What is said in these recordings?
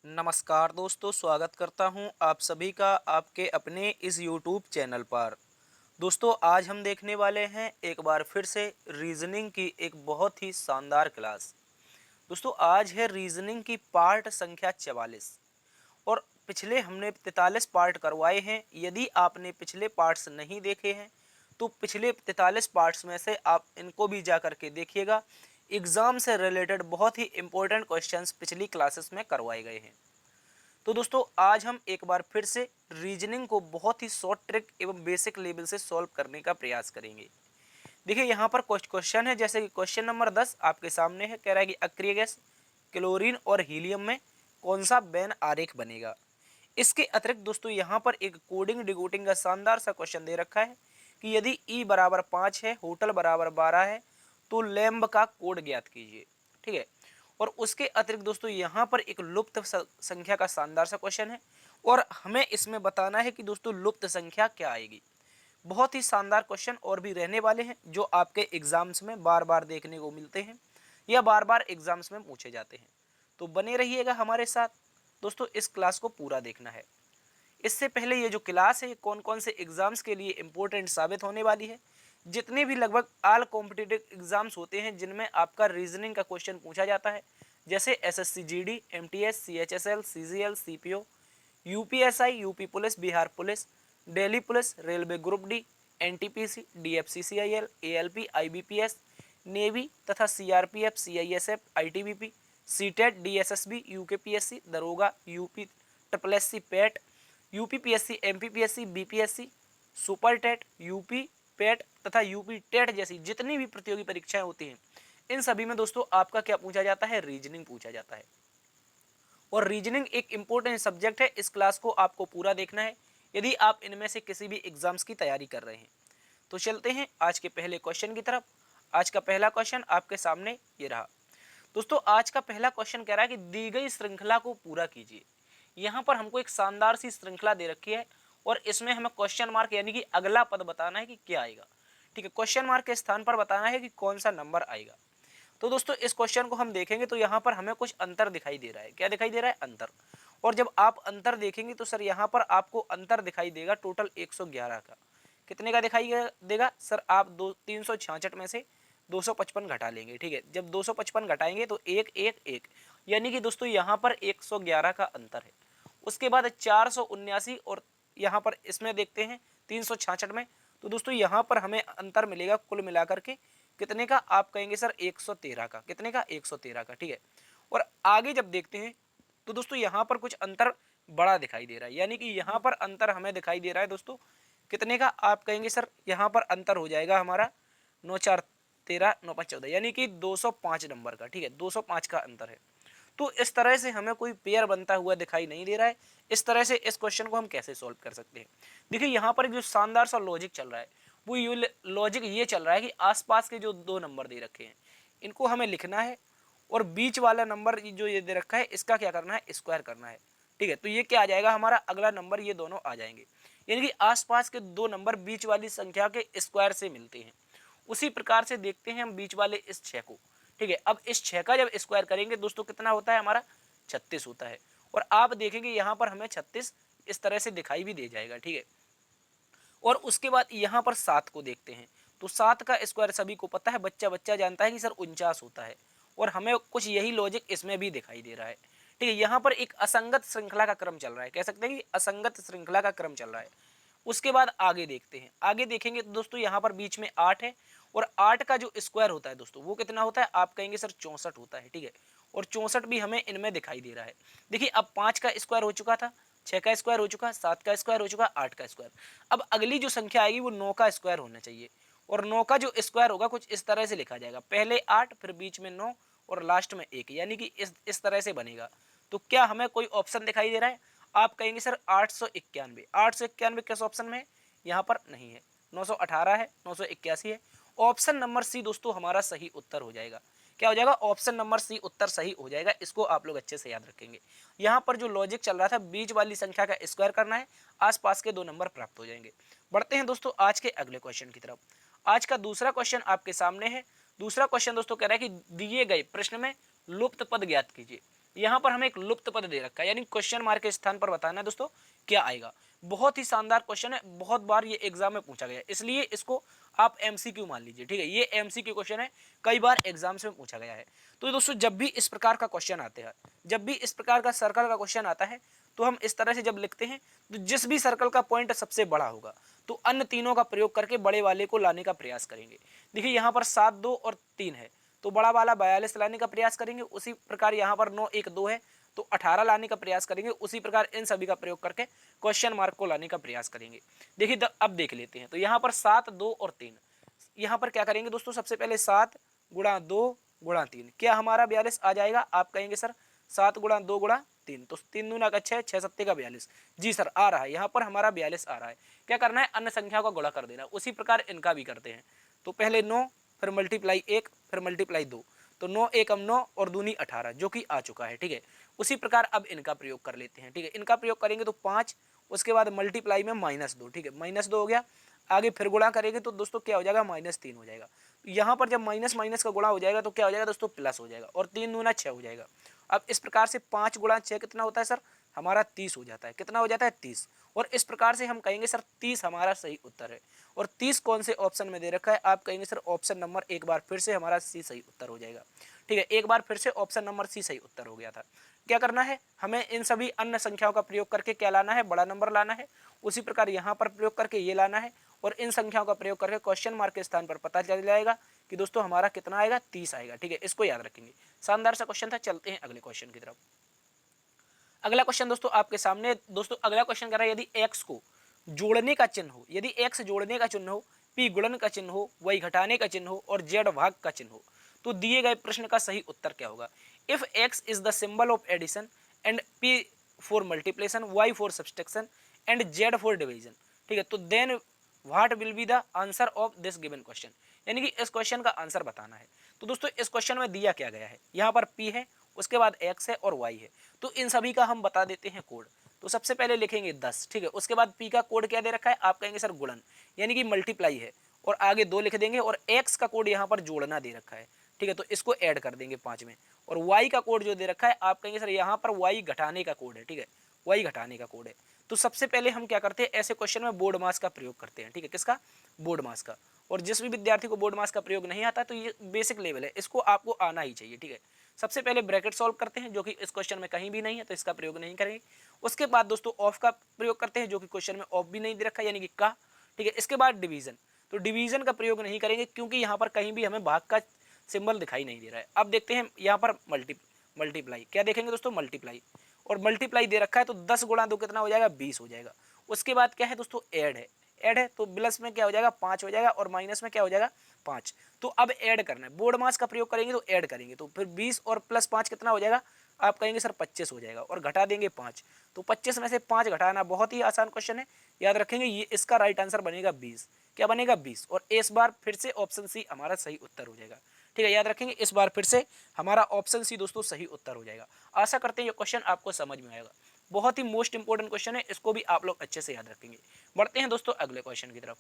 नमस्कार दोस्तों, स्वागत करता हूं आप सभी का आपके अपने इस YouTube चैनल पर। दोस्तों, आज हम देखने वाले हैं एक बार फिर से रीजनिंग की एक बहुत ही शानदार क्लास। दोस्तों, आज है रीजनिंग की पार्ट संख्या 44 और पिछले हमने 43 पार्ट करवाए हैं। यदि आपने पिछले पार्ट्स नहीं देखे हैं तो पिछले 43 पार्ट्स में से आप इनको भी जा कर के देखिएगा। एग्ज़ाम से रिलेटेड बहुत ही इंपॉर्टेंट क्वेश्चंस पिछली क्लासेस में करवाए गए हैं। तो दोस्तों, आज हम एक बार फिर से रीजनिंग को बहुत ही शॉर्ट ट्रिक एवं बेसिक लेवल से सॉल्व करने का प्रयास करेंगे। देखिए, यहाँ पर कुछ क्वेश्चन है, जैसे कि क्वेश्चन नंबर 10 आपके सामने है। कह रहा है कि अक्रिय गैस क्लोरीन और हीलियम में कौन सा बेन आरेख बनेगा। इसके अतिरिक्त दोस्तों यहाँ पर एक कोडिंग डिकोडिंग का शानदार सा क्वेश्चन दे रखा है कि यदि ई बराबर 5 है, होटल बराबर 12 है, तो लैम्ब का कोड ज्ञात कीजिए। ठीक है। और उसके अतिरिक्त दोस्तों यहाँ पर एक लुप्त संख्या का शानदार सा क्वेश्चन है और हमें इसमें बताना है कि दोस्तों लुप्त संख्या क्या आएगी। बहुत ही शानदार क्वेश्चन और भी रहने वाले हैं जो आपके एग्जाम्स में बार बार देखने को मिलते हैं या बार बार एग्जाम्स में पूछे जाते हैं। तो बने रहिएगा हमारे साथ। दोस्तों, इस क्लास को पूरा देखना है। इससे पहले ये जो क्लास है ये कौन कौन से एग्जाम्स के लिए इम्पोर्टेंट साबित होने वाली है। जितने भी लगभग ऑल कॉम्पिटिटिव एग्जाम्स होते हैं जिनमें आपका रीजनिंग का क्वेश्चन पूछा जाता है, जैसे SSC GD, MTS, CHSL, CGL, CPO, UPSI, UP police, Bihar police, Delhi police, railway group D, NTPC, DFCCIL, ALP, IBPS, navy तथा CRPF, CISF, ITBP, CTET, DSSB, UKPSC, दरोगा, UP triple SC, PET, UPPSC, MPPSC, BPSC, super TET, UP PET तथा UP TET जैसी जितनी भी प्रतियोगी परीक्षाएं होती हैं, इन सभी में दोस्तों आपका क्या पूछा जाता है, रीजनिंग पूछा जाता है। और रीजनिंग एक इंपॉर्टेंट सब्जेक्ट है। इस क्लास को आपको पूरा देखना है यदि आप इनमें से किसी भी एग्जाम्स की तैयारी कर रहे हैं। तो चलते हैं आज के पहले क्वेश्चन की तरफ। आज का पहला क्वेश्चन आपके सामने ये रहा। दोस्तों, आज का पहला क्वेश्चन कह रहा है कि दी गई श्रृंखला को पूरा कीजिए। यहाँ पर हमको एक शानदार सी श्रृंखला दे रखी है और इसमें हमें क्वेश्चन मार्क यानी कि अगला पद बताना है कि क्या आएगा। ठीक है, क्वेश्चन मार्क के स्थान पर बताना है कि कौन सा नंबर आएगा। तो दोस्तों, इस क्वेश्चन को हम देखेंगे तो यहाँ पर हमें कुछ अंतर दिखाई दे रहा है। क्या दिखाई दे रहा है? अंतर। और जब आप अंतर देखेंगे तो सर यहाँ पर आपको अंतर दिखाई देगा टोटल 111 का। कितने का दिखाई देगा सर? आप 366 में से 255 घटा लेंगे। ठीक है, जब 255 घटाएंगे तो 1 1 1, यानी कि दोस्तों यहाँ पर 111 का अंतर है। उसके बाद 479 और यहाँ पर इसमें देखते हैं 366 में, तो दोस्तों यहाँ पर हमें अंतर मिलेगा कुल मिलाकर के कितने का? आप कहेंगे सर 113 का। कितने का? 113 का। ठीक है। और आगे जब देखते हैं तो दोस्तों यहाँ पर कुछ अंतर बड़ा दिखाई दे रहा है, यानी कि यहाँ पर अंतर हमें दिखाई दे रहा है दोस्तों कितने का? आप कहेंगे सर यहाँ पर अंतर हो जाएगा हमारा 9 4 13 9 5 14, यानी कि 205 नंबर का। ठीक है, 205 का अंतर है। तो इस तरह से हमें कोई पेयर बनता हुआ दिखाई नहीं दे रहा है। इस तरह से इस क्वेश्चन को हम कैसे सॉल्व कर सकते हैं? देखिए, यहाँ पर जो शानदार सा लॉजिक चल रहा है वो लॉजिक ये चल रहा है कि आसपास के जो दो नंबर दे रखे हैं इनको हमें लिखना है और बीच वाला नंबर जो ये दे रखा है इसका क्या करना है? स्क्वायर करना है। ठीक है, तो ये क्या आ जाएगा? हमारा अगला नंबर, ये दोनों आ जाएंगे। यानी कि आसपास के दो नंबर बीच वाली संख्या के स्क्वायर से मिलते हैं। उसी प्रकार से देखते हैं हम बीच वाले इस 6 को। ठीक है, अब इस 6 का जब स्क्वायर करेंगे दोस्तों कितना होता है हमारा? 36 होता है। और आप देखेंगे यहाँ पर हमें 36 इस तरह से दिखाई भी दे जाएगा। ठीक है, और उसके बाद यहाँ पर 7 को देखते हैं तो 7 का स्क्वायर सभी को पता है, बच्चा बच्चा जानता है कि सर 49 होता है। और हमें कुछ यही लॉजिक इसमें भी दिखाई दे रहा है। ठीक है, यहाँ पर एक असंगत श्रृंखला का क्रम चल रहा है, कह सकते हैं कि असंगत श्रृंखला का क्रम चल रहा है। उसके बाद आगे देखते हैं, आगे देखेंगे तो दोस्तों यहाँ पर बीच में 8 है और 8 का जो स्क्वायर होता है दोस्तों वो कितना होता है? आप कहेंगे सर 64 होता है। ठीक है, और 64 भी हमें इनमें दिखाई दे रहा है। देखिए, अब 5 का स्क्वायर हो चुका था, 6 का स्क्वायर हो चुका, 7 का स्क्वायर हो चुका, 8 का स्क्वायर। अब अगली जो संख्या आएगी वो 9 का स्क्वायर होना चाहिए। और 9 का जो स्क्वायर होगा कुछ इस तरह से लिखा जाएगा, पहले 8 फिर बीच में 9 और लास्ट में 1, यानी कि इस तरह से बनेगा। तो क्या हमें कोई ऑप्शन दिखाई दे रहा है? आप कहेंगे सर 891। 891 किस ऑप्शन में है? यहाँ पर नहीं है। 918 है, 981 है। ऑप्शन नंबर सी दोस्तों हमारा सही उत्तर हो जाएगा। क्या हो जाएगा? ऑप्शन नंबर सी उत्तर सही हो जाएगा। इसको आप लोग अच्छे से याद रखेंगे। यहाँ पर जो लॉजिक चल रहा था बीच वाली संख्या का स्क्वायर करना है, आसपास के दो नंबर प्राप्त हो जाएंगे। बढ़ते हैं दोस्तों आज के अगले क्वेश्चन की तरफ। आज का दूसरा क्वेश्चन आपके सामने है। दूसरा क्वेश्चन दोस्तों कह रहा है कि दिए गए प्रश्न में लुप्त पद ज्ञात कीजिए। यहाँ पर हमें एक लुप्त पद दे रखा है, यानी क्वेश्चन मार्क के स्थान पर बताना है दोस्तों क्या आएगा। बहुत ही शानदार क्वेश्चन है, बहुत बार ये एग्जाम में पूछा गया है, इसलिए इसको आप एमसीक्यू मान लीजिए, ठीक है। ये एमसीक्यू क्वेश्चन है, कई बार एग्जाम्स में पूछा गया है। तो दोस्तों जब भी इस प्रकार का क्वेश्चन आते हैं, जब भी इस प्रकार का सर्कल का क्वेश्चन आता है, तो हम इस तरह से जब लिखते हैं, तो जिस भी सर्कल का पॉइंट सबसे बड़ा होगा, तो अन्य तीनों का प्रयोग करके बड़े वाले को लाने का प्रयास करेंगे। देखिए यहाँ पर 7, 2 और 3 है, तो बड़ा वाला 42 लाने का प्रयास करेंगे। उसी प्रकार यहाँ पर 9, 1, 2 है, तो 18 लाने का प्रयास करेंगे। उसी प्रकार इन सभी का प्रयोग करके क्वेश्चन मार्क को लाने का प्रयास करेंगे। देखिए अब देख लेते हैं, तो यहाँ पर 7, 2 और 3, यहाँ पर क्या करेंगे दोस्तों, सबसे पहले 7 गुणा 2 गुणा 3, क्या हमारा 42 आ जाएगा। आप कहेंगे सर 7 गुणा 2 गुणा 3, तो 3 दूना का 6, 6 सत्ते का 42। जी सर आ रहा है, यहाँ पर हमारा 42 आ रहा है। क्या करना है, अन्य संख्याओं का गुणा कर देना। उसी प्रकार इनका भी करते हैं, तो पहले 9, फिर मल्टीप्लाई 1, फिर मल्टीप्लाई 2, तो 9 एकम 9 और दूनी 18, जो कि आ चुका है, ठीक है। उसी प्रकार अब इनका प्रयोग कर लेते हैं, ठीक है। इनका प्रयोग करेंगे तो 5, उसके बाद मल्टीप्लाई में -2, ठीक है, -2 हो गया। आगे फिर गुणा करेंगे तो दोस्तों क्या हो जाएगा, -3 हो जाएगा। तो यहाँ पर जब माइनस माइनस का गुणा हो जाएगा तो क्या हो जाएगा दोस्तों, प्लस हो जाएगा, और 3 दूना 6 हो जाएगा। अब इस प्रकार से 5 गुणा 6 कितना होता है सर, हमारा 30 हो जाता है। कितना हो जाता है, 30। और इस प्रकार से हम कहेंगे सर 30 हमारा सही उत्तर है। और 30 कौन से ऑप्शन में दे रखा है, आप कहेंगे सर ऑप्शन नंबर, एक बार फिर से हमारा सी सही उत्तर हो जाएगा, ठीक है। एक बार फिर से ऑप्शन नंबर सी सही उत्तर हो गया था। क्या करना है, हमें इन सभी अन्य संख्याओं का प्रयोग करके क्या लाना है, बड़ा नंबर लाना है। उसी प्रकार यहाँ पर प्रयोग करके ये लाना है, और इन संख्याओं का प्रयोग करके क्वेश्चन मार्क के स्थान पर पता चल जाएगा कि दोस्तों हमारा कितना आएगा, 30 आएगा, ठीक है। इसको याद रखेंगे। शानदार सा क्वेश्चन था। चलते हैं अगले क्वेश्चन की तरफ। अगला क्वेश्चन दोस्तों आपके सामने, दोस्तों अगला क्वेश्चन कह रहा है यदि x को जोड़ने का चिन्ह हो, यदि x जोड़ने का चिन्ह हो, p गुणन का चिन्ह हो, y घटाने का चिन्ह हो और z भाग का चिन्ह हो, तो दिए गए प्रश्न का सही उत्तर क्या होगा। If x is the symbol of addition and p for multiplication, y for subtraction and z for division, ठीक है, तो then what will be the answer of this given question, यानी कि इस क्वेश्चन का आंसर बताना है। तो दोस्तों इस क्वेश्चन में दिया क्या गया है, यहाँ पर p है, उसके बाद x है और y है, तो इन सभी का हम बता देते हैं कोड। तो सबसे पहले लिखेंगे 10, ठीक है। उसके बाद p का कोड क्या दे रखा है, आप कहेंगे सर गुणन, यानी कि मल्टीप्लाई है, और आगे 2 लिख देंगे, और x का कोड यहाँ पर जोड़ना दे रखा है, ठीक है, तो इसको ऐड कर देंगे 5 में। और y का कोड जो दे रखा है, आप कहेंगे सर यहाँ पर y घटाने का कोड है, ठीक है, y घटाने का कोड है। तो सबसे पहले हम क्या करते हैं, ऐसे क्वेश्चन में बोर्ड मास का प्रयोग करते हैं, ठीक है, किसका, बोर्ड मास का। और जिस भी विद्यार्थी को बोर्ड मास का प्रयोग नहीं आता, तो ये बेसिक लेवल है, इसको आपको आना ही चाहिए, ठीक है। सबसे पहले ब्रैकेट सॉल्व करते हैं, जो कि इस क्वेश्चन में कहीं भी नहीं है, तो इसका प्रयोग नहीं करेंगे। उसके बाद दोस्तों ऑफ का प्रयोग करते हैं, जो कि क्वेश्चन में ऑफ भी नहीं दे रखा, यानी कि का, ठीक है। इसके बाद डिवीजन, तो डिवीजन का प्रयोग नहीं करेंगे, क्योंकि यहाँ पर कहीं भी हमें भाग का सिंबल दिखाई नहीं दे रहा है। अब देखते हैं यहाँ पर मल्टीप्लाई, क्या देखेंगे दोस्तों, मल्टीप्लाई, और मल्टीप्लाई दे रखा है, तो 10 गुणा 2 कितना हो जाएगा, 20 हो जाएगा। उसके बाद क्या है दोस्तों, ऐड है, ऐड है, तो प्लस में क्या हो जाएगा, 5 हो जाएगा, और माइनस में क्या हो जाएगा, 5। तो अब ऐड करना है, बोर्ड मास का प्रयोग करेंगे तो ऐड करेंगे, तो फिर 20 और प्लस 5 कितना हो जाएगा, आप कहेंगे सर 25 हो जाएगा, और घटा देंगे 5, तो 25 में से 5 घटाना बहुत ही आसान क्वेश्चन है, याद रखेंगे। ये इसका राइट आंसर बनेगा 20, क्या बनेगा, 20, और इस बार फिर से ऑप्शन सी हमारा सही उत्तर हो जाएगा, ठीक है। याद रखेंगे, इस बार फिर से हमारा ऑप्शन सी दोस्तों सही उत्तर हो जाएगा। आशा करते हैं ये क्वेश्चन आपको समझ में आएगा, बहुत ही मोस्ट इंपोर्टेंट क्वेश्चन है, इसको भी आप लोग अच्छे से याद रखेंगे। बढ़ते हैं दोस्तों अगले क्वेश्चन की तरफ।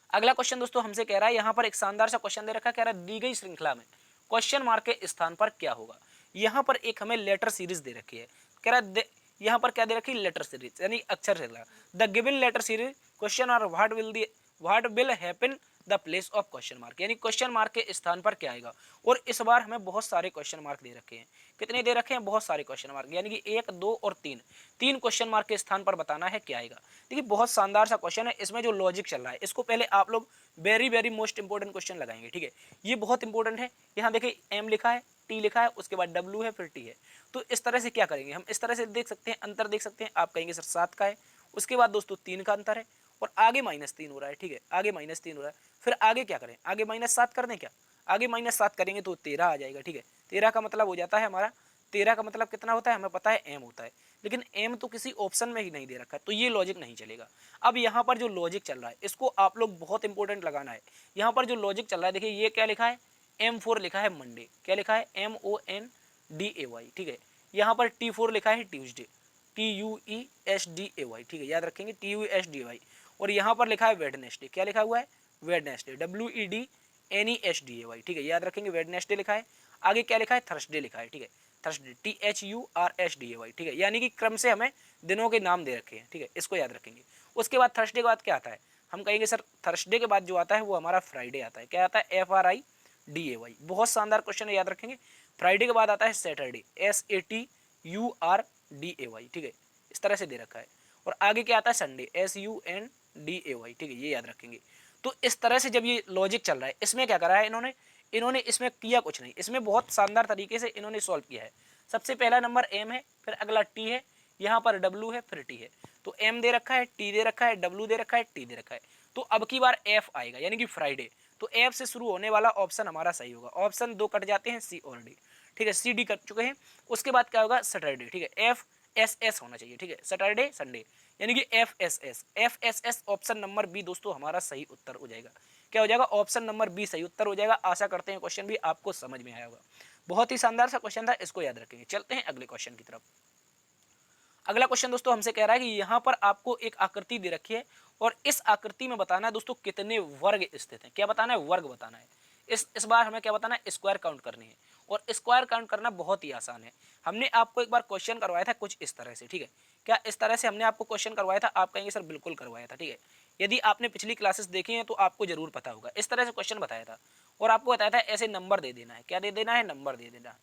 अगला क्वेश्चन दोस्तों हमसे कह रहा है, यहाँ पर एक शानदार सा क्वेश्चन दे रखा है, कह रहा है दी गई श्रृंखला में क्वेश्चन मार्क के स्थान पर क्या होगा। यहाँ पर एक हमें लेटर सीरीज दे रखी है, कह रहा है यहाँ पर क्या दे रखी है, लेटर सीरीज, यानी अक्षर श्रृंखला। The given letter series question और what will happen the place of question mark, यानी क्वेश्चन मार्क के स्थान पर क्या आएगा। और इस बार हमें बहुत सारे क्वेश्चन मार्क दे रखे हैं, कितने दे रखे हैं, बहुत सारे क्वेश्चन मार्क, यानी कि 1, 2 और 3, 3 क्वेश्चन मार्क के स्थान पर बताना है क्या आएगा। देखिए बहुत शानदार सा क्वेश्चन है, इसमें जो लॉजिक चल रहा है, इसको पहले आप लोग very very most important question लगाएंगे, ठीक है। ये बहुत इंपॉर्टेंट है। यहाँ देखिए एम लिखा है, टी लिखा है, उसके बाद डब्ल्यू है, फिर टी है। तो इस तरह से क्या करेंगे हम, इस तरह से देख सकते हैं, अंतर देख सकते हैं, आप कहेंगे सर 7 का है, उसके बाद दोस्तों 3 का अंतर है, और आगे -3 हो रहा है, ठीक है, आगे -3 हो रहा है। फिर आगे क्या करें, आगे -7 कर दें क्या, आगे -7 करेंगे तो 13 आ जाएगा, ठीक है। 13 का मतलब हो जाता है हमारा, 13 का मतलब कितना होता है, हमें पता है एम होता है, लेकिन एम तो किसी ऑप्शन में ही नहीं दे रखा है, तो ये लॉजिक नहीं चलेगा। अब यहाँ पर जो लॉजिक चल रहा है, इसको आप लोग बहुत इंपॉर्टेंट लगाना है। यहाँ पर जो लॉजिक चल रहा है, देखिए ये क्या लिखा है, M4 लिखा है मंडे, क्या लिखा है, MONDAY, ठीक है। यहाँ पर T4 लिखा है ट्यूसडे, TUESDAY, ठीक है, याद रखेंगे TUSDAY। और यहाँ पर लिखा है वेडनेसडे, क्या लिखा हुआ है, वेडनेसडे, WEDNESDAY, ठीक है, याद रखेंगे वेडनेसडे लिखा है। आगे क्या लिखा है, थर्सडे लिखा है, ठीक है। थर्सडे, THURSDAY, ठीक है, यानी कि क्रम से हमें दिनों के नाम दे रखे हैं, ठीक है, इसको याद रखेंगे। उसके बाद थर्सडे के बाद क्या आता है, हम कहेंगे सर थर्सडे के बाद जो आता है वो हमारा फ्राइडे आता है। क्या आता है, FRIDAY। बहुत शानदार क्वेश्चन है, याद रखेंगे। फ्राइडे के बाद आता है सैटरडे, SATURDAY, ठीक है, इस तरह से दे रखा है। और आगे क्या आता है, संडे, SUNDAY, ठीक है, ये याद रखेंगे। तो इस तरह से जब ये लॉजिक चल रहा है, इसमें क्या करा है इन्होंने, इन्होंने इसमें किया कुछ नहीं, इसमें बहुत शानदार तरीके से इन्होंने सॉल्व किया है। सबसे पहला नंबर M है, फिर अगला T है, यहाँ पर W है, फिर T है। तो M दे रखा है, T दे रखा है, W दे रखा है, T दे रखा है। तो अब की बार F आएगा, यानी कि फ्राइडे। तो F से शुरू होने वाला ऑप्शन हमारा सही होगा। ऑप्शन 2 कट जाते हैं, C और D, ठीक है, CD कट चुके हैं। उसके बाद क्या होगा, सैटरडे, ठीक है, FSS होना चाहिए, ठीक है, सैटरडे संडे, यानी कि FSS ऑप्शन नंबर बी दोस्तों हमारा सही उत्तर हो जाएगा। क्या हो जाएगा, ऑप्शन नंबर बी सही उत्तर हो जाएगा। आशा करते हैं क्वेश्चन भी आपको समझ में आया होगा। बहुत ही शानदार सा क्वेश्चन था, इसको याद रखेंगे। चलते हैं अगले क्वेश्चन की तरफ। अगला क्वेश्चन दोस्तों हमसे कह रहा है कि यहाँ पर आपको एक आकृति दे रखी है और इस आकृति में बताना है दोस्तों कितने वर्ग स्थित हैं। क्या बताना है, वर्ग बताना है। इस बार हमें क्या बताना है, स्क्वायर काउंट करनी है। और स्क्वायर काउंट करना बहुत ही आसान है। हमने आपको एक बार क्वेश्चन करवाया था कुछ इस तरह से, ठीक है, क्या इस तरह से हमने आपको क्वेश्चन करवाया था, आप कहेंगे सर बिल्कुल करवाया था, ठीक है। यदि आपने पिछली क्लासेस देखी हैं तो आपको जरूर पता होगा। इस तरह से क्वेश्चन बताया था और आपको बताया था ऐसे नंबर दे देना है। क्या दे देना है, नंबर दे देना है।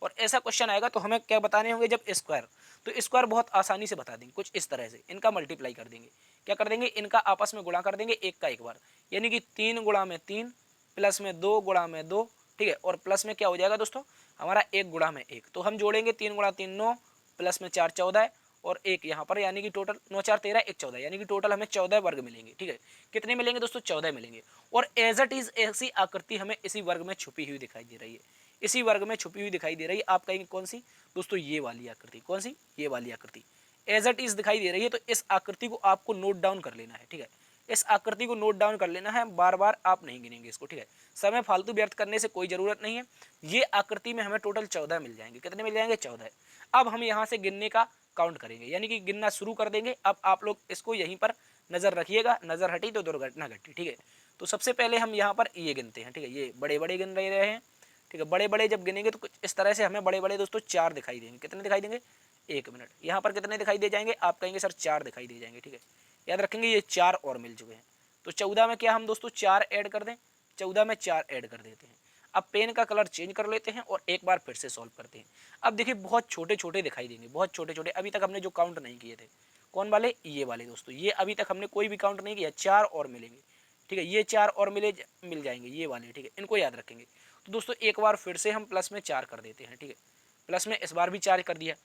और ऐसा क्वेश्चन आएगा तो हमें क्या बताने होंगे, जब स्क्वायर, तो स्क्वायर बहुत आसानी से बता देंगे कुछ इस तरह से। इनका मल्टीप्लाई कर देंगे, क्या कर देंगे, इनका आपस में गुणा कर देंगे एक का एक बार, यानी कि 3 गुणा में 3 प्लस में 2 गुणा में 2, ठीक है, और प्लस में क्या हो जाएगा दोस्तों हमारा 1 गुणा में 1। तो हम जोड़ेंगे 3 गुणा 3 9 प्लस में 4 14 और 1 यहाँ पर, यानी कि टोटल 9 4 13 1 14, यानी कि टोटल हमें 14 वर्ग मिलेंगे, ठीक है। कितने मिलेंगे दोस्तों, 14 मिलेंगे। और एज इट इज ऐसी आकृति हमें इसी वर्ग में छुपी हुई दिखाई दे रही है, इसी वर्ग में छुपी हुई दिखाई दे रही है। आप कहेंगे कौन सी दोस्तों, ये वाली आकृति। कौन सी, ये वाली आकृति एज इट इज दिखाई दे रही है। तो इस आकृति को आपको नोट डाउन कर लेना है, ठीक है, इस आकृति को नोट डाउन कर लेना है। बार बार आप नहीं गिनेंगे इसको, ठीक है, समय फालतू व्यर्थ करने से कोई जरूरत नहीं है। ये आकृति में हमें टोटल 14 मिल जाएंगे। कितने मिल जाएंगे, 14। अब हम यहाँ से गिनने का काउंट करेंगे, यानी कि गिनना शुरू कर देंगे। अब आप लोग इसको यहीं पर नजर रखिएगा, नजर हटी तो दुर्घटना घटी, ठीक है। तो सबसे पहले हम यहाँ पर ये गिनते हैं, ठीक है, ये बड़े बड़े गिन रहे हैं, ठीक है। बड़े बड़े जब गिनेंगे तो कुछ इस तरह से हमें बड़े बड़े दोस्तों 4 दिखाई देंगे। कितने दिखाई देंगे, 1 मिनट, यहाँ पर कितने दिखाई दे जाएंगे, आप कहेंगे सर 4 दिखाई दे जाएंगे, ठीक है। याद रखेंगे ये 4 और मिल चुके हैं। तो 14 में क्या हम दोस्तों 4 ऐड कर दें, 14 में 4 ऐड कर देते हैं। अब पेन का कलर चेंज कर लेते हैं और एक बार फिर से सॉल्व करते हैं। अब देखिए बहुत छोटे छोटे दिखाई देंगे, बहुत छोटे छोटे। अभी तक हमने जो काउंट नहीं किए थे, कौन वाले, ये वाले दोस्तों, ये अभी तक हमने कोई भी काउंट नहीं किया। 4 और मिलेंगे, ठीक है, ये 4 और मिल जाएंगे, ये वाले, ठीक है, इनको याद रखेंगे। तो दोस्तों एक बार फिर से हम प्लस में 4 कर देते हैं, ठीक है, प्लस में इस बार भी 4 कर दिया।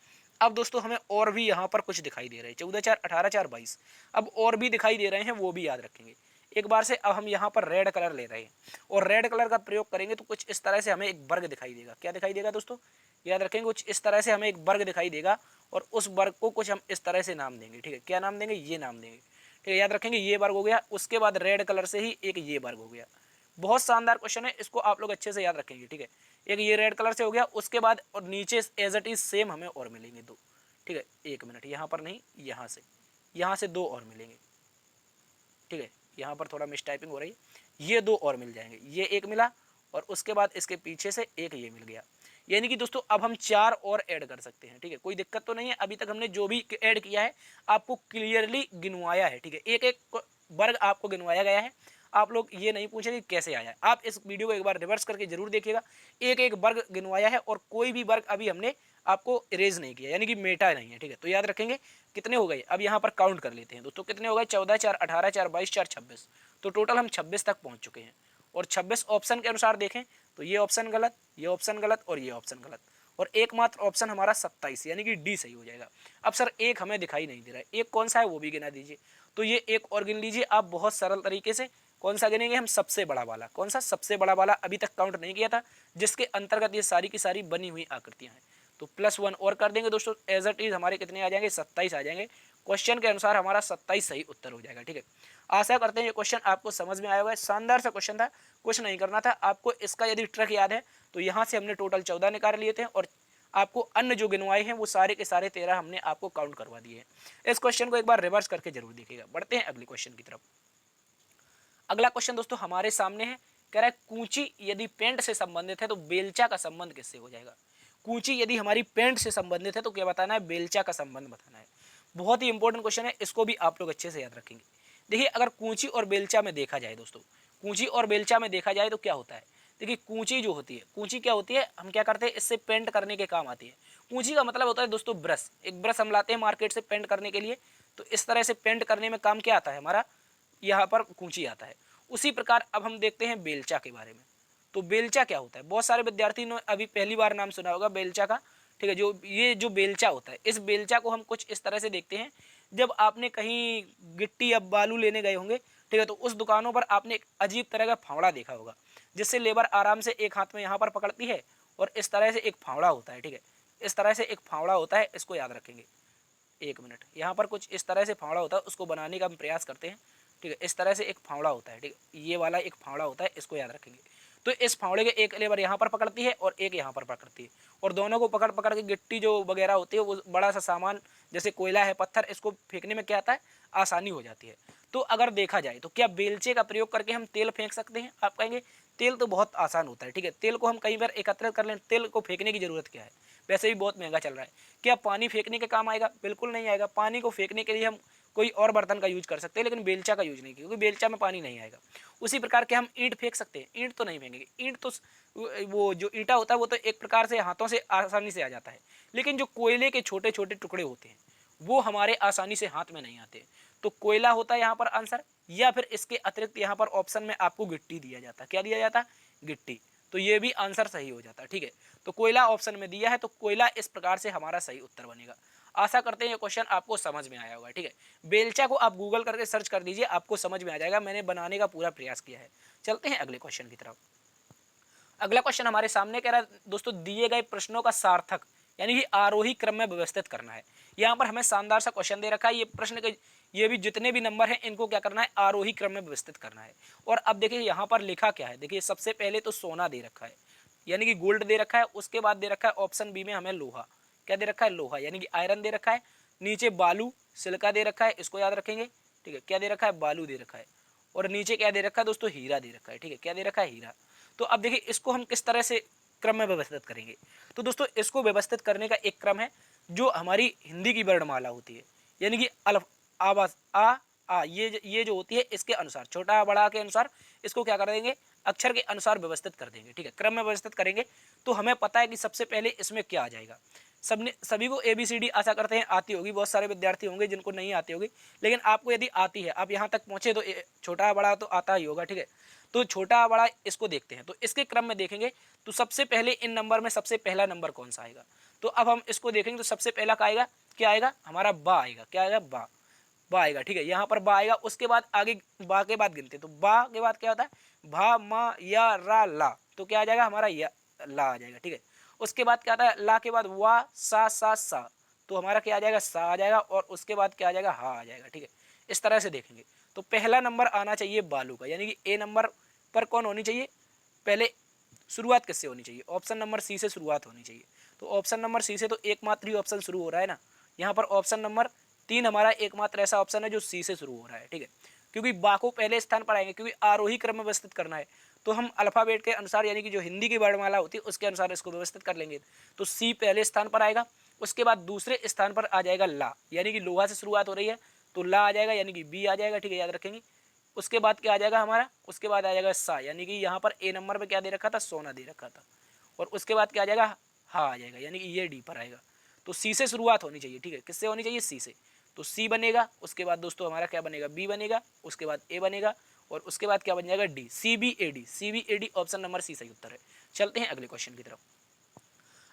अब दोस्तों हमें और भी यहाँ पर कुछ दिखाई दे रहे हैं, 14 4 18 4 22। अब और भी दिखाई दे रहे हैं, वो भी याद रखेंगे एक बार से। अब हम यहाँ पर रेड कलर ले रहे हैं और रेड कलर का प्रयोग करेंगे तो कुछ इस तरह से हमें एक वर्ग दिखाई देगा। क्या दिखाई देगा दोस्तों, याद रखेंगे, कुछ इस तरह से हमें एक वर्ग दिखाई देगा और उस वर्ग को कुछ हम इस तरह से नाम देंगे, ठीक है। क्या नाम देंगे, ये नाम देंगे, ठीक है, याद रखेंगे। ये वर्ग हो गया, उसके बाद रेड कलर से ही एक ये वर्ग हो गया। बहुत शानदार क्वेश्चन है, इसको आप लोग अच्छे से याद रखेंगे, ठीक है। एक ये रेड कलर से हो गया, उसके बाद और नीचे एज इट इज सेम हमें और मिलेंगे 2, ठीक है। 1 मिनट, यहाँ पर नहीं, यहाँ से 2 और मिलेंगे, ठीक है। यहाँ पर थोड़ा मिस टाइपिंग हो रही है। ये 2 और मिल जाएंगे, ये 1 मिला और उसके बाद इसके पीछे से एक ये मिल गया। यानी कि दोस्तों अब हम 4 और ऐड कर सकते हैं, ठीक है, कोई दिक्कत तो नहीं है। अभी तक हमने जो भी ऐड किया है आपको क्लियरली गिनवाया है, ठीक है, एक एक वर्ग आपको गिनवाया गया है। आप लोग ये नहीं पूछेंगे कैसे आया, आप इस वीडियो को एक बार रिवर्स करके जरूर देखिएगा। एक एक वर्ग गिनवाया है और कोई भी वर्ग अभी हमने आपको इरेज नहीं किया, यानी कि मेटा नहीं है, ठीक है। तो याद रखेंगे कितने हो गए। अब यहाँ पर काउंट कर लेते हैं दोस्तों, कितने हो गए, 14 4 18 4 22 4 26। तो टोटल हम 26 तक पहुँच चुके हैं। और 26 ऑप्शन के अनुसार देखें तो ये ऑप्शन गलत, ये ऑप्शन गलत और ये ऑप्शन गलत, और एकमात्र ऑप्शन हमारा 27, यानी कि डी सही हो जाएगा। अब सर एक हमें दिखाई नहीं दे रहा है, एक कौन सा है वो भी गिना दीजिए। तो ये एक और गिन लीजिए आप बहुत सरल तरीके से। कौन सा गिनेंगे हम, सबसे बड़ा वाला। कौन सा, सबसे बड़ा वाला, अभी तक काउंट नहीं किया था, जिसके अंतर्गत ये सारी की सारी बनी हुई आकृतियां हैं। तो +1 और कर देंगे दोस्तों, एज इट इज हमारे कितने आ जाएंगे, 27 आ जाएंगे। क्वेश्चन के अनुसार हमारा 27 सही उत्तर हो जाएगा, ठीक है। आशा करते हैं ये क्वेश्चन आपको समझ में आया होगा। शानदार सा क्वेश्चन था, कुछ नहीं करना था आपको। इसका यदि ट्रिक याद है तो यहाँ से हमने टोटल 14 निकाल लिए थे और आपको अन्य जो गिनवाए हैं वो सारे के सारे 13 हमने आपको काउंट करवा दिए हैं। इस क्वेश्चन को एक बार रिवर्स करके जरूर देखिएगा। बढ़ते हैं अगले क्वेश्चन की तरफ। अगला क्वेश्चन दोस्तों हमारे सामने है, कह रहा है कूंची यदि पेंट से संबंधित है तो बेलचा का संबंध किससे हो जाएगा। कूंची यदि हमारी पैंट से संबंधित है तो क्या बताना है, बेलचा का संबंध बताना है। बहुत ही इंपॉर्टेंट क्वेश्चन है, इसको भी आप लोग अच्छे से याद रखेंगे। देखिए अगर कूंची और बेलचा में देखा जाए दोस्तों, कूंची और बेलचा में देखा जाए तो क्या होता है। देखिए कूंची जो होती है, कूंची क्या होती है, हम क्या करते हैं, इससे पेंट करने के काम आती है। कूंची का मतलब होता है दोस्तों ब्रश, एक ब्रश हम लाते हैं मार्केट से पेंट करने के लिए, तो इस तरह से पेंट करने में काम क्या आता है हमारा, यहाँ पर कूंची आता है। उसी प्रकार अब हम देखते हैं बेलचा के बारे में। तो बेलचा क्या होता है, बहुत सारे विद्यार्थी ने अभी पहली बार नाम सुना होगा बेलचा का, ठीक है। जो ये जो बेलचा होता है, इस बेलचा को हम कुछ इस तरह से देखते हैं, जब आपने कहीं गिट्टी या बालू लेने गए होंगे, ठीक है, तो उस दुकानों पर आपने एक अजीब तरह का फावड़ा देखा होगा, जिससे लेबर आराम से एक हाथ में यहाँ पर पकड़ती है और इस तरह से एक फावड़ा होता है, ठीक है, इस तरह से एक फावड़ा होता है, इसको याद रखेंगे। एक मिनट, यहाँ पर कुछ इस तरह से फावड़ा होता है, उसको बनाने का हम प्रयास करते हैं, ठीक है। इस तरह से एक फावड़ा होता है, ठीक है, ये वाला एक फावड़ा होता है, इसको याद रखेंगे। तो इस फावड़े के एक लेबर यहाँ पर पकड़ती है और एक यहाँ पर पकड़ती है, और दोनों को पकड़ पकड़ के गिट्टी जो वगैरह होती है, वो बड़ा सा सामान जैसे कोयला है, पत्थर, इसको फेंकने में क्या आता है, आसानी हो जाती है। तो अगर देखा जाए तो क्या बेलचे का प्रयोग करके हम तेल फेंक सकते हैं, आप कहेंगे तेल तो बहुत आसान होता है, ठीक है, तेल को हम कई बार एकत्रित कर लें, तेल को फेंकने की जरूरत क्या है, वैसे भी बहुत महंगा चल रहा है। क्या पानी फेंकने के काम आएगा, बिल्कुल नहीं आएगा। पानी को फेंकने के लिए हम कोई और बर्तन का यूज कर सकते हैं, लेकिन बेलचा का यूज नहीं, क्योंकि बेलचा में पानी नहीं आएगा। उसी प्रकार के हम ईंट फेंक सकते हैं, ईंट तो नहीं फेंकेंगे, ईंट तो वो जो ईंटा होता है वो तो एक प्रकार से हाथों से आसानी से आ जाता है, लेकिन जो कोयले के छोटे छोटे टुकड़े होते हैं वो हमारे आसानी से हाथ में नहीं आते। तो कोयला होता है यहाँ पर आंसर, या फिर इसके अतिरिक्त यहाँ पर ऑप्शन में आपको गिट्टी दिया जाता है, क्या दिया जाता है, गिट्टी। तो ये भी आंसर सही हो जाता है, ठीक है। तो कोयला ऑप्शन में दिया है, तो कोयला इस प्रकार से हमारा सही उत्तर बनेगा। आशा करते हैं ये क्वेश्चन आपको समझ में आया होगा, ठीक है। बेलचा को आप गूगल करके सर्च कर दीजिए, आपको समझ में आ जाएगा, मैंने बनाने का पूरा प्रयास किया है। चलते हैं अगले क्वेश्चन की तरफ। अगला क्वेश्चन हमारे सामने कह रहा है दोस्तों, दिए गए प्रश्नों का सार्थक यानी कि आरोही क्रम में व्यवस्थित करना है। यहाँ पर हमें शानदार सा क्वेश्चन दे रखा है, ये प्रश्न के ये भी जितने भी नंबर हैं इनको क्या करना है, आरोही क्रम में व्यवस्थित करना है। और अब देखिए यहाँ पर लिखा क्या है, देखिए सबसे पहले तो सोना दे रखा है, यानी कि गोल्ड दे रखा है। उसके बाद दे रखा है ऑप्शन बी में हमें लोहा, क्या दे रखा है, लोहा यानी कि आयरन दे रखा है। नीचे बालू सिलिका दे रखा है, इसको याद रखेंगे, ठीक है, क्या दे रखा है, बालू दे रखा है। और नीचे क्या दे रखा है दोस्तों, हीरा दे रखा है, ठीक है, क्या दे रखा है, हीरा। तो अब देखिए इसको हम किस तरह से क्रम में व्यवस्थित करेंगे। तो दोस्तों इसको व्यवस्थित करने का एक क्रम है जो हमारी हिंदी की वर्णमाला होती है, यानी कि अल्फ आवाज आ ये जो होती है इसके अनुसार, छोटा बड़ा के अनुसार इसको क्या कर देंगे, अक्षर के अनुसार व्यवस्थित कर देंगे, ठीक है, क्रम में व्यवस्थित करेंगे। तो हमें पता है कि सबसे पहले इसमें क्या आ जाएगा। सबने सभी को ABCD आशा करते हैं आती होगी, बहुत सारे विद्यार्थी होंगे जिनको नहीं आती होगी, लेकिन आपको यदि आती है, आप यहाँ तक पहुंचे तो छोटा बड़ा तो आता ही होगा, ठीक है। तो छोटा बड़ा इसको देखते हैं, तो इसके क्रम में देखेंगे तो सबसे पहले इन नंबर में सबसे पहला नंबर कौन सा आएगा। तो अब हम इसको देखेंगे तो सबसे पहला क्या आएगा, क्या आएगा, हमारा बा आएगा, क्या आएगा, बा, बा आएगा, ठीक है। यहाँ पर बा आएगा, उसके बाद आगे बा के बाद गिनते हैं, तो बा के बाद क्या होता है, भा मा या रा ला, तो क्या आ जाएगा हमारा या ला आ जाएगा, ठीक है। उसके बाद क्या आता है, ला के बाद वा सा, तो हमारा क्या आ जाएगा, सा आ जाएगा। और उसके बाद क्या आ जाएगा, हा आ जाएगा, ठीक है। इस तरह से देखेंगे तो पहला नंबर आना चाहिए बालू का, यानी कि ए नंबर पर कौन होनी चाहिए, पहले शुरुआत किससे होनी चाहिए, ऑप्शन नंबर सी से शुरुआत होनी चाहिए। तो ऑप्शन नंबर सी से तो एकमात्र ही ऑप्शन शुरू हो रहा है ना, यहाँ पर ऑप्शन नंबर 3 हमारा एकमात्र ऐसा ऑप्शन है जो सी से शुरू हो रहा है, ठीक है। क्योंकि बा को पहले स्थान पर आएंगे, क्योंकि आरोही क्रम में व्यवस्थित करना है, तो हम अल्फाबेट के अनुसार यानी कि जो हिंदी की वर्णमाला होती है उसके अनुसार इसको व्यवस्थित कर लेंगे। तो सी पहले स्थान पर आएगा, उसके बाद दूसरे स्थान पर आ जाएगा ला, यानी कि लोहा से शुरुआत हो रही है तो ला आ जाएगा, यानी कि बी आ जाएगा, ठीक है, याद रखेंगे। उसके बाद क्या आ जाएगा हमारा, उसके बाद आ जाएगा सा, यानी कि यहाँ पर ए नंबर पे क्या दे रखा था, सोना दे रखा था। और उसके बाद क्या आ जाएगा, हा आ जाएगा, यानी कि ये डी पर आएगा। तो सी से शुरुआत होनी चाहिए, ठीक है, किससे होनी चाहिए, सी से। तो सी बनेगा, उसके बाद दोस्तों हमारा क्या बनेगा, बी बनेगा, उसके बाद ए बनेगा, और उसके बाद क्या बन जाएगा, D, CBAD, CBAD option number C सही उत्तर है। चलते हैं अगले क्वेश्चन की तरफ।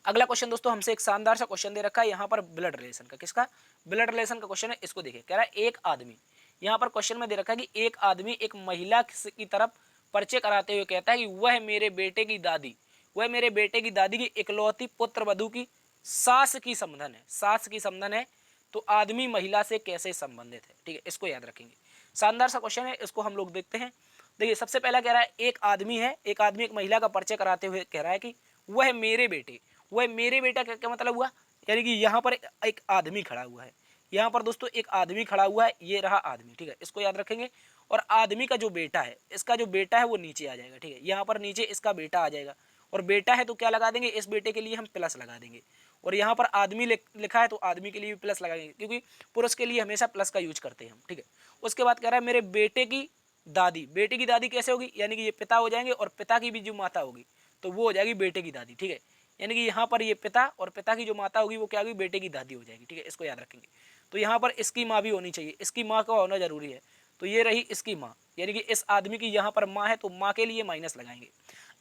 अगला क्वेश्चन दोस्तों हमसे एक शानदार सा क्वेश्चन दे रखा है यहाँ पर ब्लड रिलेशन का, किसका, ब्लड रिलेशन का क्वेश्चन है। इसको देखिए, कह रहा है एक आदमी, यहाँ पर क्वेश्चन में दे रखा है कि एक आदमी एक महिला की तरफ परिचय कराते हुए कहता है कि वह मेरे बेटे की दादी, वह मेरे बेटे की दादी की इकलौती पुत्र वधू की सास की संबंधन है, सास की संबंधन है। तो आदमी महिला से कैसे संबंधित है, ठीक है, इसको याद रखेंगे। शानदार सा क्वेश्चन है, इसको हम लोग देखते हैं। देखिए सबसे पहला कह रहा है एक आदमी है, एक आदमी एक महिला का परिचय कराते हुए कह रहा है कि वह मेरे बेटे, वह मेरे बेटा का क्या मतलब हुआ, यानी कि यहाँ पर एक आदमी खड़ा हुआ है, यहाँ पर दोस्तों एक आदमी खड़ा हुआ है, ये रहा आदमी, ठीक है, इसको याद रखेंगे। और आदमी का जो बेटा है, इसका जो बेटा है वो नीचे आ जाएगा, ठीक है, यहाँ पर नीचे इसका बेटा आ जाएगा। और बेटा है तो क्या लगा देंगे, इस बेटे के लिए हम प्लस लगा देंगे। और यहाँ पर आदमी लिखा है तो आदमी के लिए भी प्लस लगाएंगे, क्योंकि पुरुष के लिए हमेशा प्लस का यूज करते हैं हम, ठीक है। उसके बाद कह रहा है मेरे बेटे की दादी, बेटे की दादी कैसे होगी, यानी कि ये पिता हो जाएंगे और पिता की भी जो माता होगी तो वो हो जाएगी बेटे की दादी, ठीक है। यानी कि यहाँ पर ये पिता और पिता की जो माता होगी वो क्या होगी, बेटे की दादी हो जाएगी, ठीक है। इसको याद रखेंगे। तो यहाँ पर इसकी माँ भी होनी चाहिए, इसकी माँ का होना जरूरी है, तो ये रही इसकी माँ, यानी कि इस आदमी की यहाँ पर माँ है तो माँ के लिए माइनस लगाएंगे।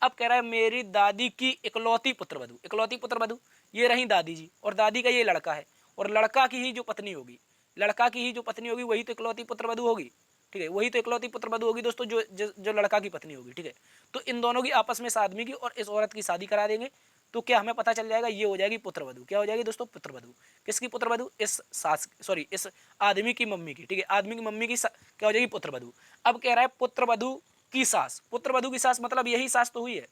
अब कह रहा है मेरी दादी की इकलौती पुत्रवधू, इकलौती पुत्रवधू ये रही दादी जी, और दादी का ये लड़का है, और लड़का की ही जो पत्नी होगी, लड़का की ही जो पत्नी होगी वही तो इकलौती पुत्रवधू होगी, ठीक है। वही तो इकलौती पुत्रवधू होगी दोस्तों, जो लड़का की पत्नी होगी, ठीक है। तो इन दोनों की आपस में, इस आदमी की और इस औरत की शादी करा देंगे, तो क्या हमें पता चल जाएगा, ये हो जाएगी पुत्रवधू। क्या हो जाएगी दोस्तों, पुत्रवधू। किसकी पुत्रवधू, इस सास सॉरी इस आदमी की मम्मी की, ठीक है। आदमी की मम्मी की क्या हो जाएगी, पुत्रवधू। अब कह रहा है पुत्रवधू की सास, पुत्रवधू की सास मतलब यही सास तो हुई है,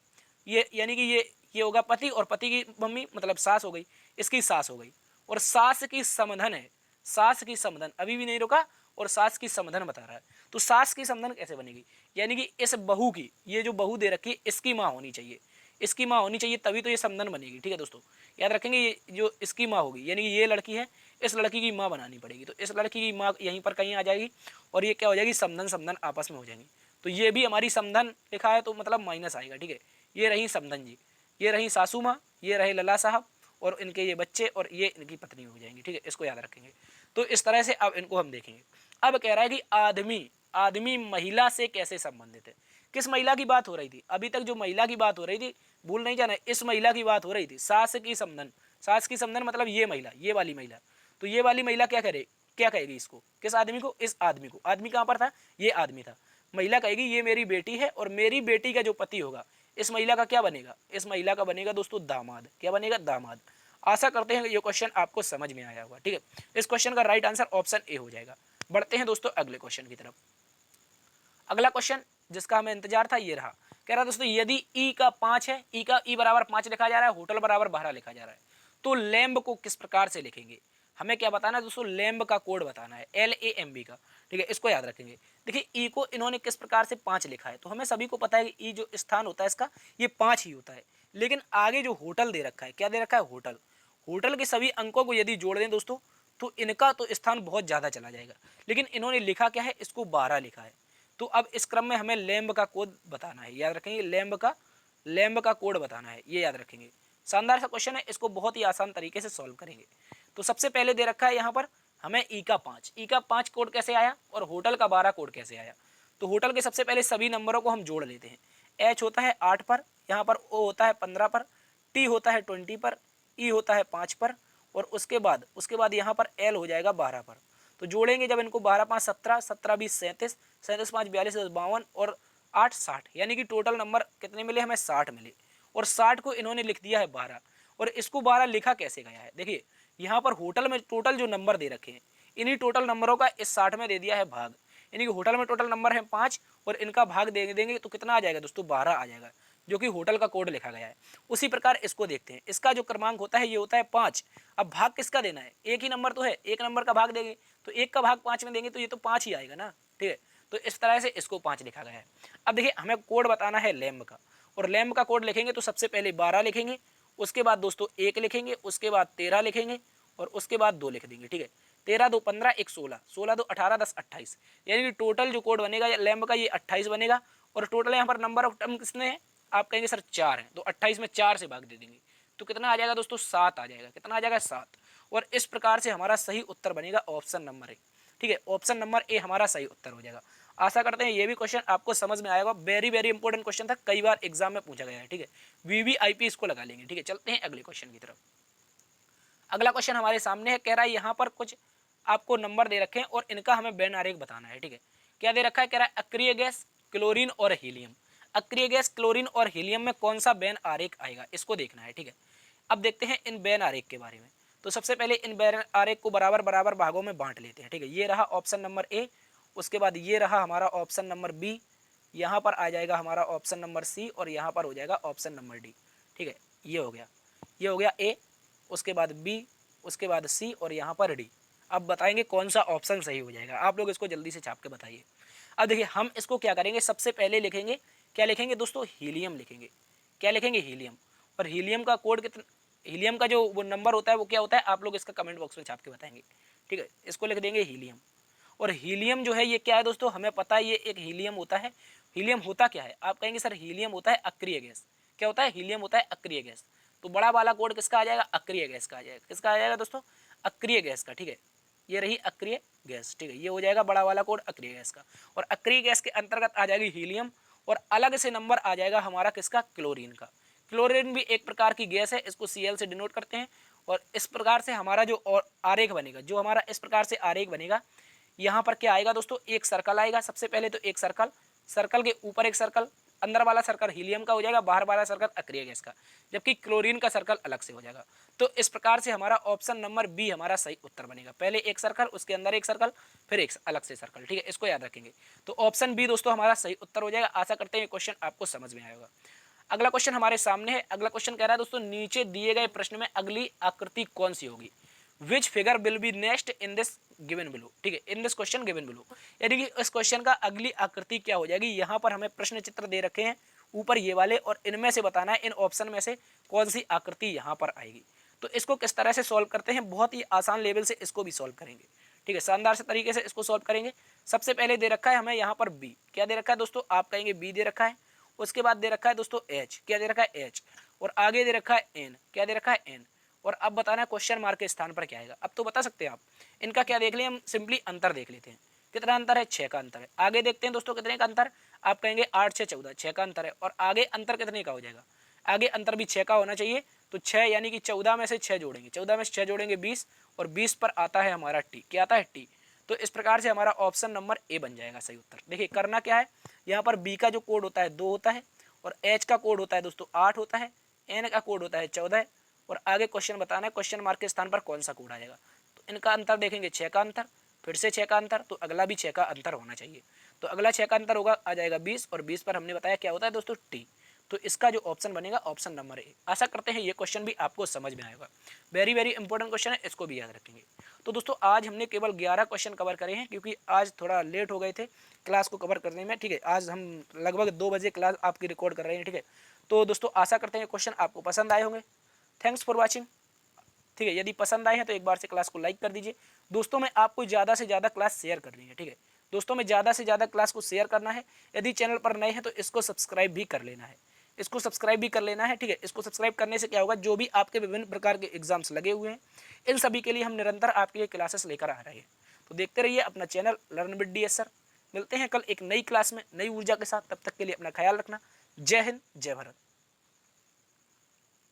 ये यानी कि ये होगा पति, और पति की मम्मी मतलब सास हो गई, इसकी सास हो गई। और सास की समधन है, सास की समधन, अभी भी नहीं रुका, और सास की समधन बता रहा है। तो सास की समधन कैसे बनेगी, यानी कि इस बहू की, ये जो बहू दे रखी है इसकी माँ होनी चाहिए, इसकी माँ होनी चाहिए, तभी तो ये समधन बनेगी, ठीक है दोस्तों। याद रखेंगे, ये जो इसकी माँ होगी, यानी कि ये लड़की है, इस लड़की की माँ बनानी पड़ेगी, तो इस लड़की की माँ यहीं पर कहीं आ जाएगी, और ये क्या हो जाएगी, समधन, समधन आपस में हो जाएंगी। तो ये भी हमारी समधन लिखा है तो मतलब माइनस आएगा, ठीक है। ये रही समधन जी, ये रही सासू माँ, ये रहे लला साहब, और इनके ये बच्चे, और ये इनकी पत्नी हो जाएंगी, ठीक है। इसको याद रखेंगे। तो इस तरह से अब इनको हम देखेंगे। अब कह रहा है कि आदमी, आदमी महिला से कैसे संबंधित है। किस महिला की बात हो रही थी, अभी तक जो महिला की बात हो रही थी, भूल नहीं जाना, इस महिला की बात हो रही थी, सास की समधन। सास की समधन मतलब ये महिला, ये वाली महिला। तो ये वाली महिला क्या करे, क्या कहेगी इसको, किस आदमी को, इस आदमी को। आदमी कहाँ पर था, ये आदमी था। महिला कहेगी ये मेरी बेटी है, और मेरी बेटी का जो पति होगा, इस महिला का क्या बनेगा, इस महिला का बनेगा दोस्तों दामाद। क्या बनेगा, दामाद। आशा करते हैं ये क्वेश्चन आपको समझ में आया होगा, ठीक है। इस क्वेश्चन का राइट आंसर ऑप्शन ए हो जाएगा। बढ़ते हैं दोस्तों अगले क्वेश्चन की तरफ। अगला क्वेश्चन जिसका हमें इंतजार था ये रहा। कह रहा दोस्तों यदि ई का 5 है, ई का ई बराबर 5 लिखा जा रहा है, होटल बराबर 12 लिखा जा रहा है, तो लैम्ब को किस प्रकार से लिखेंगे। हमें क्या बताना है दोस्तों, लैम्ब का कोड बताना है, LAMB का, ठीक है। इसको याद रखेंगे। देखिए ई को इन्होंने किस प्रकार से 5 लिखा है, तो हमें सभी को पता है कि ई जो स्थान होता है इसका, ये 5 ही होता है। लेकिन आगे जो होटल दे रखा है, क्या दे रखा है, होटल। होटल के सभी अंकों को यदि जोड़ दें दोस्तों, तो इनका तो स्थान बहुत ज़्यादा चला जाएगा। लेकिन इन्होंने लिखा क्या है, इसको 12 लिखा है। तो अब इस क्रम में हमें लैम्ब का कोड बताना है, याद रखेंगे, लैम्ब का कोड बताना है, ये याद रखेंगे। शानदार सा क्वेश्चन है, इसको बहुत ही आसान तरीके से सॉल्व करेंगे। तो सबसे पहले दे रखा है यहाँ पर हमें ई का 5 कोड कैसे आया, और होटल का 12 कोड कैसे आया। तो होटल के सबसे पहले सभी नंबरों को हम जोड़ लेते हैं। एच होता है 8 पर, यहाँ पर ओ होता है 15 पर, टी होता है 20 पर, ई होता है 5 पर, और उसके बाद यहाँ पर एल हो जाएगा 12 पर। तो जोड़ेंगे जब इनको, 12 5 17, 17 20 37, 37 5 42 52, और 8 60, यानी कि टोटल नंबर कितने मिले हमें, 60 मिले। और 60 को इन्होंने लिख दिया है 12। और इसको 12 लिखा कैसे गया है, देखिए यहाँ पर होटल में टोटल जो नंबर दे रखे हैं, इन्हीं टोटल नंबरों का इस 60 में दे दिया है भाग। यानी कि होटल में टोटल नंबर है 5, और इनका भाग दे देंगे तो कितना आ जाएगा दोस्तों, 12 आ जाएगा, जो कि होटल का कोड लिखा गया है। उसी प्रकार इसको देखते हैं, इसका जो क्रमांक होता है ये होता है 5। अब भाग किसका देना है, एक ही नंबर तो है, एक नंबर का भाग देंगे, तो एक का भाग 5 में देंगे तो ये तो 5 ही आएगा ना, ठीक है। तो इस तरह से इसको 5 लिखा गया है। अब देखिए हमें कोड बताना है लैम्ब का, और लैम्ब का कोड लिखेंगे तो सबसे पहले 12 लिखेंगे, उसके बाद दोस्तों 1 लिखेंगे, उसके बाद 13 लिखेंगे, और उसके बाद 2 लिख देंगे, ठीक है। 13 2 15, 1 16, 16 2 18, 10 28, यानी कि टोटल जो कोड बनेगा लैम्ब का ये 28 बनेगा। और टोटल यहाँ पर नंबर ऑफ टर्म कितने हैं, आप कहेंगे सर 4 हैं, तो 28 में 4 से भाग दे देंगे, तो कितना आ जाएगा दोस्तों, 7 आ जाएगा। कितना आ जाएगा, 7। और इस प्रकार से हमारा सही उत्तर बनेगा ऑप्शन नंबर ए, ठीक है। ऑप्शन नंबर ए हमारा सही उत्तर हो जाएगा। आशा करते हैं ये भी क्वेश्चन आपको समझ में आएगा। वेरी वेरी इंपॉर्टेंट क्वेश्चन था, कई बार एग्जाम में पूछा गया है, ठीक है। VVIP इसको लगा लेंगे, ठीक है। चलते हैं अगले क्वेश्चन की तरफ। अगला क्वेश्चन हमारे सामने है, कह रहा है यहाँ पर कुछ आपको नंबर दे रखे हैं और इनका हमें बेन आरेख बताना है, ठीक है। क्या दे रखा है, कह रहा है अक्रिय गैस, क्लोरीन और हीलियम। अक्रिय गैस, क्लोरीन और हीलियम में कौन सा बेन आरेख आएगा, इसको देखना है, ठीक है। अब देखते हैं इन बेन आरेख के बारे में। तो सबसे पहले इन बेन आरेख को बराबर बराबर भागों में बांट लेते हैं, ठीक है। ये रहा ऑप्शन नंबर ए, उसके बाद ये रहा हमारा ऑप्शन नंबर बी, यहाँ पर आ जाएगा हमारा ऑप्शन नंबर सी, और यहाँ पर हो जाएगा ऑप्शन नंबर डी, ठीक है। ये हो गया, ये हो गया ए, उसके बाद बी, उसके बाद सी, और यहाँ पर डी। अब बताएंगे कौन सा ऑप्शन सही हो जाएगा, आप लोग इसको जल्दी से छाप के बताइए। अब देखिए हम इसको क्या करेंगे, सबसे पहले लिखेंगे, क्या लिखेंगे दोस्तों, हीलियम लिखेंगे। क्या लिखेंगे, हीलियम। और हीलियम का कोड कितना, हीलियम का जो वो नंबर होता है वो क्या होता है, आप लोग इसका कमेंट बॉक्स में छाप के बताएंगे, ठीक है। इसको लिख देंगे हीलियम। और हीलियम जो है ये क्या है दोस्तों, हमें पता है ये एक हीलियम होता है। हीलियम होता क्या है, आप कहेंगे सर हीलियम होता है अक्रिय गैस। क्या होता है, हीलियम होता है अक्रिय गैस। तो बड़ा वाला कोड किसका आ जाएगा, अक्रिय गैस का आ जाएगा। किसका आ जाएगा दोस्तों, अक्रिय गैस का, ठीक है। ये रही अक्रिय गैस, ठीक है। ये हो जाएगा बड़ा वाला कोड अक्रिय गैस का। और अक्रिय गैस के अंतर्गत आ जाएगी हीलियम, और अलग से नंबर आ जाएगा हमारा किसका, क्लोरीन का। क्लोरीन भी एक प्रकार की गैस है, इसको Cl से डिनोट करते हैं। और इस प्रकार से हमारा जो और आरेख बनेगा, जो हमारा इस प्रकार से आरेख बनेगा, यहाँ पर क्या आएगा दोस्तों, एक सर्कल आएगा। सबसे पहले तो एक सर्कल, सर्कल के ऊपर एक सर्कल, अंदर वाला सर्कल हीलियम का हो जाएगा, बाहर वाला सर्कल अक्रिय गैस का, जबकि क्लोरीन का सर्कल अलग से हो जाएगा। तो इस प्रकार से हमारा ऑप्शन नंबर बी हमारा सही उत्तर बनेगा। पहले एक सर्कल, उसके अंदर एक सर्कल, फिर एक अलग से सर्कल, ठीक है। इसको याद रखेंगे। तो ऑप्शन बी दोस्तों हमारा सही उत्तर हो जाएगा। आशा करते हैं ये क्वेश्चन आपको समझ में आएगा। अगला क्वेश्चन हमारे सामने है। अगला क्वेश्चन कह रहा है दोस्तों, नीचे दिए गए प्रश्न में अगली आकृति कौन सी होगी। Which figure will be next in this given below, ठीक है, in this question given below. यानी कि इस क्वेश्चन का अगली आकृति क्या हो जाएगी। यहाँ पर हमें प्रश्न चित्र दे रखे हैं ऊपर ये वाले, और इनमें से बताना है इन ऑप्शन में से कौन सी आकृति यहाँ पर आएगी। तो इसको किस तरह से सॉल्व करते हैं, बहुत ही आसान लेवल से इसको भी सॉल्व करेंगे, ठीक है। शानदार से तरीके से इसको सॉल्व करेंगे। सबसे पहले दे रखा है हमें यहाँ पर बी, क्या दे रखा है दोस्तों, आप कहेंगे बी दे रखा है। उसके बाद दे रखा है दोस्तों एच, क्या दे रखा है एच। और आगे दे रखा है एन, क्या दे रखा है एन। और अब बताना है क्वेश्चन मार्क के स्थान पर क्या आएगा। अब तो बता सकते हैं आप। इनका क्या देख लें हम, सिंपली अंतर देख लेते हैं। कितना अंतर है, 6 का अंतर है। आगे देखते हैं दोस्तों कितने का अंतर, आप कहेंगे 8 6 14, 6 का अंतर है। और आगे अंतर कितने का हो जाएगा, आगे अंतर भी 6 का होना चाहिए। तो 6 यानी कि 14 में से 6 जोड़ेंगे, 14 में से 6 जोड़ेंगे 20, और 20 पर आता है हमारा टी, क्या आता है टी। तो इस प्रकार से हमारा ऑप्शन नंबर ए बन जाएगा सही उत्तर। देखिए करना क्या है, यहाँ पर बी का जो कोड होता है 2 होता है, और एच का कोड होता है दोस्तों 8 होता है, एन का कोड होता है 14 है। और आगे क्वेश्चन बताना है क्वेश्चन मार्क के स्थान पर कौन सा कोड आ जाएगा। तो इनका अंतर देखेंगे 6 का अंतर, फिर से 6 का अंतर, तो अगला भी 6 का अंतर होना चाहिए। तो अगला 6 का अंतर होगा, आ जाएगा 20, और 20 पर हमने बताया क्या होता है दोस्तों टी। तो इसका जो ऑप्शन बनेगा ऑप्शन नंबर ए। आशा करते हैं ये क्वेश्चन भी आपको समझ में आएगा। वेरी वेरी इंपॉर्टेंट क्वेश्चन है, इसको भी याद रखेंगे। तो दोस्तों आज हमने केवल 11 क्वेश्चन कवर करे हैं, क्योंकि आज थोड़ा लेट हो गए थे क्लास को कवर करने में, ठीक है। आज हम लगभग 2 बजे क्लास आपकी रिकॉर्ड कर रहे हैं, ठीक है। तो दोस्तों आशा करते हैं क्वेश्चन आपको पसंद आए होंगे। थैंक्स फॉर वॉचिंग, ठीक है। यदि पसंद आए हैं तो एक बार से क्लास को लाइक कर दीजिए। दोस्तों में आपको ज़्यादा से ज़्यादा क्लास शेयर करनी है, ठीक है। दोस्तों में ज़्यादा से ज़्यादा क्लास को शेयर करना है। यदि चैनल पर नए हैं तो इसको सब्सक्राइब भी कर लेना है, इसको सब्सक्राइब भी कर लेना है, ठीक है। इसको सब्सक्राइब करने से क्या होगा, जो भी आपके विभिन्न प्रकार के एग्जाम्स लगे हुए हैं इन सभी के लिए हम निरंतर आपके लिए क्लासेस लेकर आ रहे हैं। तो देखते रहिए अपना channel learn with DS sir. मिलते हैं कल एक नई क्लास में नई ऊर्जा के साथ, तब तक के लिए अपना ख्याल रखना। जय हिंद, जय भारत।